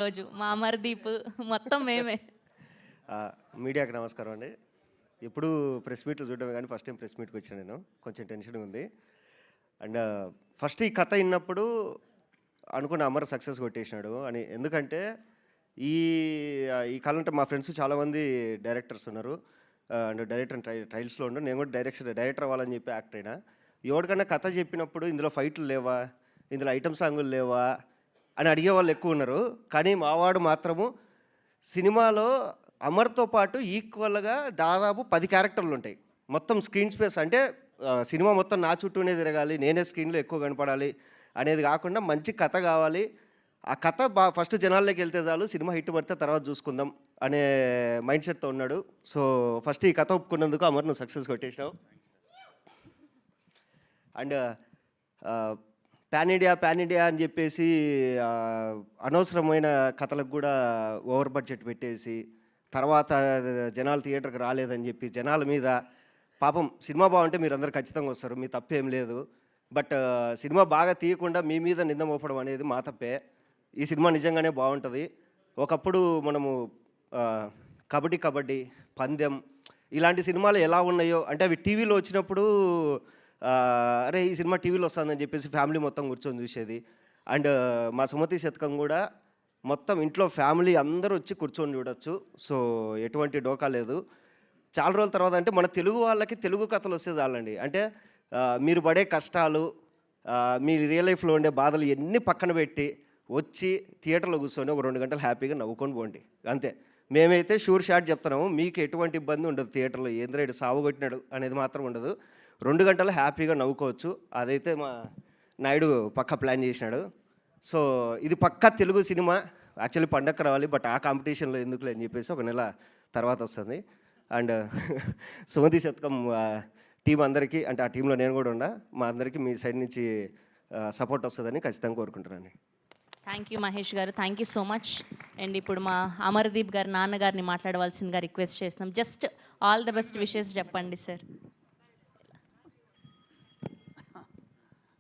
రోజు మా అమర్‌దీప్ మొత్తం మేమే. మీడియాకి నమస్కారం అండి. ఎప్పుడూ ప్రెస్ మీట్లు చూడడమే కానీ ఫస్ట్ టైం ప్రెస్ మీట్‌కి వచ్చాను నేను. కొంచెం టెన్షన్‌గా ఉంది. అండ్ ఫస్ట్ ఈ కథ ఇన్నప్పుడు అనుకున్న అమర్ సక్సెస్ కొట్టేసినాడు అని. ఎందుకంటే ఈ ఈ కాలంలో మా ఫ్రెండ్స్ చాలామంది డైరెక్టర్స్ ఉన్నారు. అండ్ డైరెక్టర్ ట్రయల్స్‌లో ఉండు. నేను కూడా డైరెక్టర్ అవ్వాలని చెప్పి యాక్ట్ అయినా. ఎవరికన్నా కథ చెప్పినప్పుడు ఇందులో ఫైట్లు లేవా? ఇందులో ఐటెమ్ సాంగులు లేవా? అని అడిగేవాళ్ళు ఎక్కువ ఉన్నారు. కానీ మావాడు మాత్రము సినిమాలో అమర్‌తో పాటు ఈక్వల్‌గా దాదాపు 10 క్యారెక్టర్లుంటాయి. మొత్తం స్క్రీన్ స్పేస్ అంటే సినిమా మొత్తం నా చుట్టూనే తిరగాలి, నేనే స్క్రీన్‌లో ఎక్కువ కనపడాలి అనేది కాకుండా మంచి కథ కావాలి. ఆ కథ ఫస్ట్ జనాల్లోకి వెళ్తే చాలు, సినిమా హిట్ పడితే తర్వాత చూసుకుందాం అనే మైండ్ సెట్‌తో ఉన్నాడు. సో, ఫస్ట్ ఈ కథ ఒప్పుకున్నందుకు అమర్ నువ్వు సక్సెస్ కొట్టేసినావు. అండ్ పాన్ ఇండియా అని చెప్పేసి అనవసరమైన కథలకు కూడా ఓవర్ బడ్జెట్ పెట్టేసి, తర్వాత జనాలు థియేటర్‌కి రాలేదని చెప్పి జనాల మీద పాపం సినిమా బాగుంటే మీరందరూ ఖచ్చితంగా వస్తారు. మీ తప్పేం లేదు. బట్ సినిమా బాగా తీయకుండా మీ మీద నింద మోపడం అనేది మా తప్పే. ఈ సినిమా నిజంగానే బాగుంటుంది. ఒకప్పుడు మనము కబడ్డీ, పందెం ఇలాంటి సినిమాలు ఎలా ఉన్నాయో అంటే అవి టీవీలో వచ్చినప్పుడు అరే ఈ సినిమా టీవీలో వస్తుందని చెప్పేసి ఫ్యామిలీ మొత్తం కూర్చొని చూసేది. అండ్ మా సుమతి శతకం కూడా మొత్తం ఇంట్లో ఫ్యామిలీ అందరూ వచ్చి కూర్చొని చూడొచ్చు. సో, ఎటువంటి డోకా లేదు. చాలా రోజుల తర్వాత అంటే మన తెలుగు వాళ్ళకి తెలుగు కథలు వస్తే చాలండి. అంటే మీరు పడే కష్టాలు, మీ రియల్ లైఫ్‌లో ఉండే బాధలు ఇయన్నీ పక్కన పెట్టి వచ్చి థియేటర్‌లో కూర్చొని ఒక 2 గంటలు హ్యాపీగా నవ్వుకొని పోండి. అంతే. మేమైతే షూర్ షాట్ చెప్తున్నాము. మీకు ఎటువంటి ఇబ్బంది ఉండదు థియేటర్‌లో. ఏందిరా ఈడు సావగొట్టినాడు అనేది మాత్రం ఉండదు. 2 గంటలు హ్యాపీగా నవ్వుకోవచ్చు. అదైతే మా నాయుడు పక్కా ప్లాన్ చేసినాడు. సో, ఇది పక్కా తెలుగు సినిమా. యాక్చువల్లీ పండగకి రావాలి. బట్ ఆ కాంపిటీషన్‌లో ఎందుకులే అని చెప్పేసి ఒక నెల తర్వాత వస్తుంది. అండ్ సుమతి శతకం టీం అందరికీ, అంటే ఆ టీంలో నేను కూడా ఉన్నా, మా అందరికీ మీ సైడ్ నుంచి సపోర్ట్ వస్తుందని ఖచ్చితంగా కోరుకుంటున్నాను. థ్యాంక్ యూ మహేష్ గారు. Thank you so much. And ఇప్పుడు మా అమర్‌దీప్ గారి నాన్నగారిని మాట్లాడవలసిందిగా రిక్వెస్ట్ చేస్తున్నాం. Just all the best wishes చెప్పండి సార్.